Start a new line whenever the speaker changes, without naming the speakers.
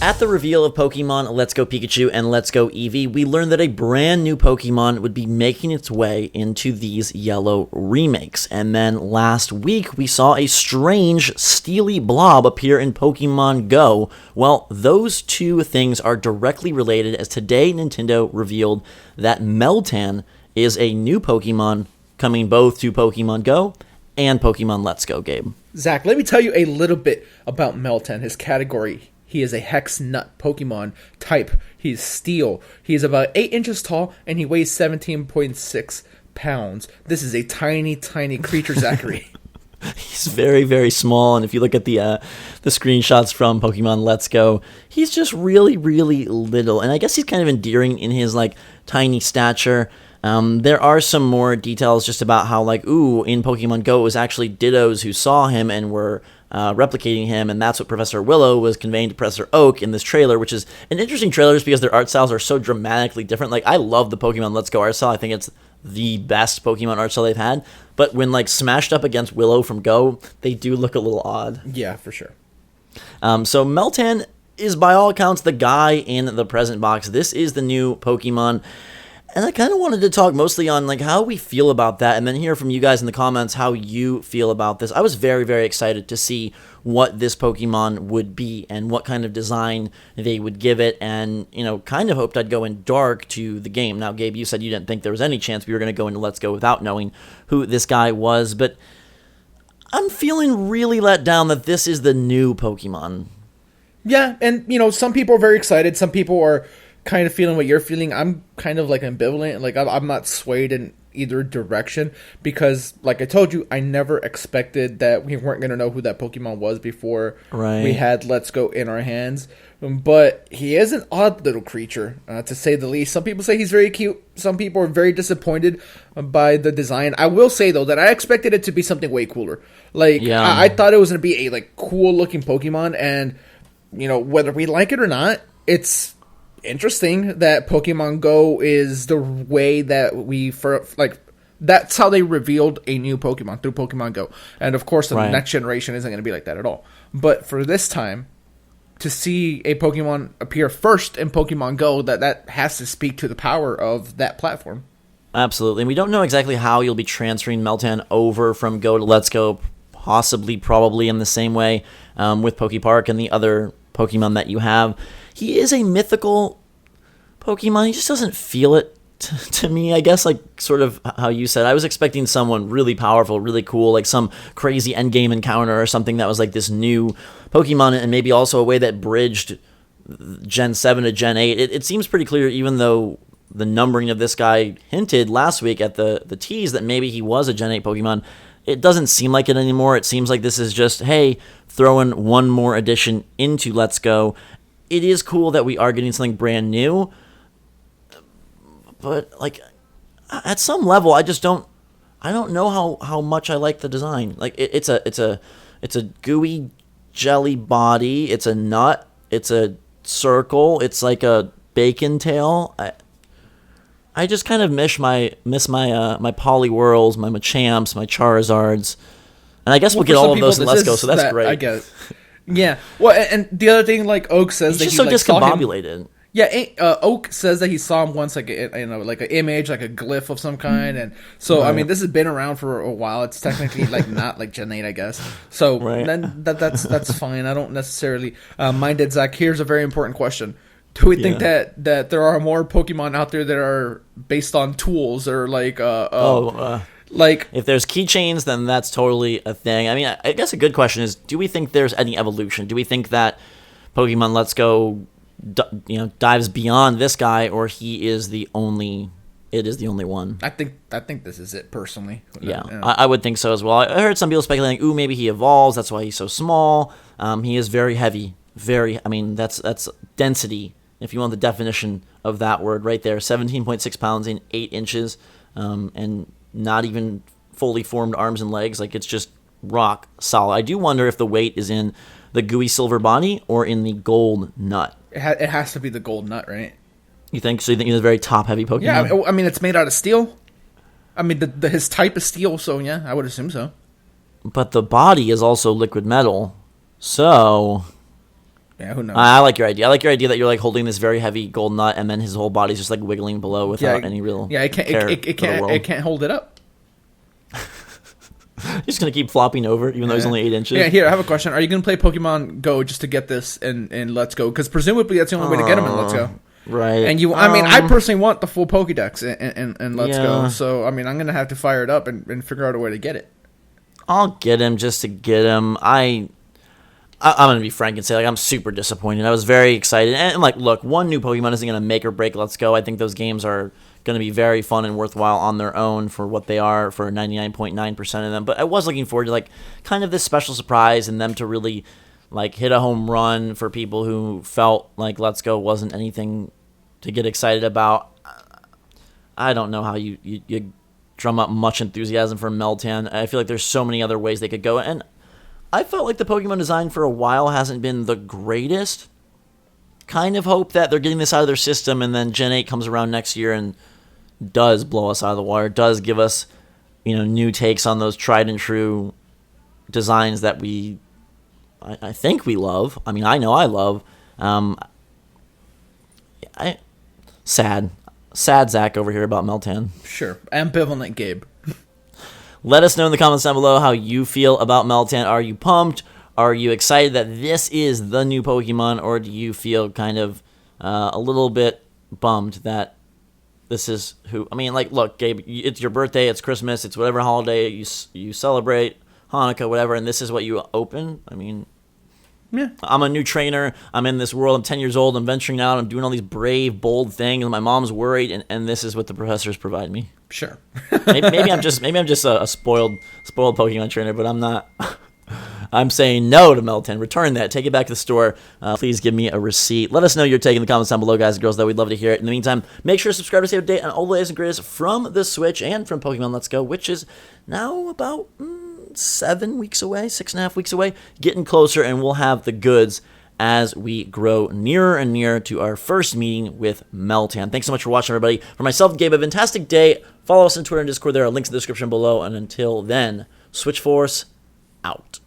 At the reveal of Pokemon Let's Go Pikachu and Let's Go Eevee, we learned that a brand new Pokemon would be making its way into these yellow remakes. And then last week, we saw a strange, steely blob appear in Pokemon Go. Well, those two things are directly related, as today Nintendo revealed that Meltan is a new Pokemon coming both to Pokemon Go and Pokemon Let's Go, Gabe.
Zach, let me tell you a little bit about Meltan, his category. He is a Hex Nut Pokemon type. He's Steel. He is about 8 inches tall, and he weighs 17.6 pounds. This is a tiny, tiny creature, Zachary.
He's very, very small, and if you look at the screenshots from Pokemon Let's Go, he's just really, really little. And I guess he's kind of endearing in his, tiny stature. There are some more details just about how, in Pokemon Go, it was actually Dittos who saw him and were replicating him, and that's what Professor Willow was conveying to Professor Oak in this trailer, which is an interesting trailer just because their art styles are so dramatically different. I love the Pokemon Let's Go art style. I think it's the best Pokemon art style they've had, but when, smashed up against Willow from Go, they do look a little odd.
Yeah, for sure.
So Meltan is, by all accounts, the guy in the present box. This is the new Pokemon. And I kind of wanted to talk mostly on how we feel about that, and then hear from you guys in the comments how you feel about this. I was very, very excited to see what this Pokemon would be and what kind of design they would give it, and kind of hoped I'd go in dark to the game. Now, Gabe, you said you didn't think there was any chance we were going to go into Let's Go without knowing who this guy was, but I'm feeling really let down that this is the new Pokemon.
Yeah, and some people are very excited. Some people are kind of feeling what you're feeling. I'm kind of ambivalent. I'm not swayed in either direction because, like I told you, I never expected that we weren't going to know who that Pokemon was before we had Let's Go in our hands. But he is an odd little creature, to say the least. Some people say he's very cute. Some people are very disappointed by the design. I will say, though, that I expected it to be something way cooler. I thought it was going to be a cool-looking Pokemon, and, whether we like it or not, it's interesting that Pokemon Go is the way that that's how they revealed a new Pokemon, through Pokemon Go. And of course the next generation isn't going to be like that at all. But for this time, to see a Pokemon appear first in Pokemon Go, that has to speak to the power of that platform.
Absolutely. And we don't know exactly how you'll be transferring Meltan over from Go to Let's Go, probably in the same way with Pokepark and the other Pokemon that you have. He is a mythical Pokemon. He just doesn't feel it to me, I guess, sort of how you said. I was expecting someone really powerful, really cool, some crazy endgame encounter or something that was this new Pokemon, and maybe also a way that bridged Gen 7 to Gen 8. It seems pretty clear, even though the numbering of this guy hinted last week at the tease that maybe he was a Gen 8 Pokemon. It doesn't seem like it anymore. It seems like this is just, hey, throwing one more addition into Let's Go. It is cool that we are getting something brand new, but at some level, I don't know how much I like the design. It's a gooey jelly body. It's a nut. It's a circle. It's like a bacon tail. I just kind of miss my Poliwhirls, my Machamps, my Charizards, and I guess we'll get all of those in Let's Go. So that's great.
I guess. Yeah. Well, and the other thing, Oak says
he's
that
just so discombobulated.
Yeah, Oak says that he saw him once, an image, a glyph of some kind, and so this has been around for a while. It's technically not Gen 8, I guess. So then that's fine. I don't necessarily mind it. Zach, here's a very important question: do we think that there are more Pokemon out there that are based on tools or if there's keychains,
then that's totally a thing. I mean, I guess a good question is, do we think there's any evolution? Do we think that Pokemon Let's Go, dives beyond this guy, or it is the only one?
I think this is it, personally.
Yeah. I would think so as well. I heard some people speculating, maybe he evolves, that's why he's so small. He is very heavy. That's density, if you want the definition of that word right there. 17.6 pounds in 8 inches, and not even fully formed arms and legs. It's just rock solid. I do wonder if the weight is in the gooey silver body or in the gold nut.
It has to be the gold nut, right?
You think? So you think he's a very top-heavy Pokemon?
Yeah, I mean, it's made out of steel. I mean, his type is steel, so yeah, I would assume so.
But the body is also liquid metal, so
Yeah, who knows?
I like your idea. I like your idea that you're like holding this very heavy gold nut, and then his whole body's just like wiggling below without any real.
Yeah, it can't.
care
It
for the
can't.
world.
It can't hold it up.
He's just gonna keep flopping over, even though he's only 8 inches.
Yeah. Here, I have a question. Are you gonna play Pokemon Go just to get this in Let's Go? Because presumably that's the only way to get them in Let's Go.
Right.
And I mean, I personally want the full Pokédex in Let's Go.
Yeah.
So I mean, I'm gonna have to fire it up and figure out a way to get it.
I'll get him just to get him. I'm gonna be frank and say like I'm super disappointed. I was very excited, and like, look, one new Pokemon isn't gonna make or break Let's Go. I think those games are gonna be very fun and worthwhile on their own for what they are for 99.9% of them. But I was looking forward to like kind of this special surprise and them to really like hit a home run for people who felt like Let's Go wasn't anything to get excited about. I don't know how you drum up much enthusiasm for Meltan. I feel like there's so many other ways they could go, and I felt like the Pokemon design for a while hasn't been the greatest. Kind of hope that they're getting this out of their system, and then Gen 8 comes around next year and does blow us out of the water, does give us, new takes on those tried and true designs that I think we love. I mean, I know I love. Sad Zach over here about Meltan.
Sure, ambivalent Gabe.
Let us know in the comments down below how you feel about Meltan. Are you pumped? Are you excited that this is the new Pokemon? Or do you feel kind of a little bit bummed that this is who... I mean, like, look, Gabe, it's your birthday, it's Christmas, it's whatever holiday you celebrate, Hanukkah, whatever, and this is what you open? I mean...
Yeah.
I'm a new trainer. I'm in this world. I'm 10 years old. I'm venturing out. I'm doing all these brave, bold things. And my mom's worried, and this is what the professors provide me.
Sure.
maybe I'm just a spoiled Pokemon trainer, but I'm not. I'm saying no to Meltan. Return that. Take it back to the store. Please give me a receipt. Let us know your take in the comments down below, guys and girls. That we'd love to hear it. In the meantime, make sure to subscribe to stay up to date on all the latest and greatest from the Switch and from Pokemon Let's Go, which is now about 7 weeks away, 6.5 weeks away, getting closer, and we'll have the goods as we grow nearer and nearer to our first meeting with Meltan. Thanks so much for watching, everybody. For myself and Gabe, a fantastic day. Follow us on Twitter and Discord. There are links in the description below. And until then, Switch Force out.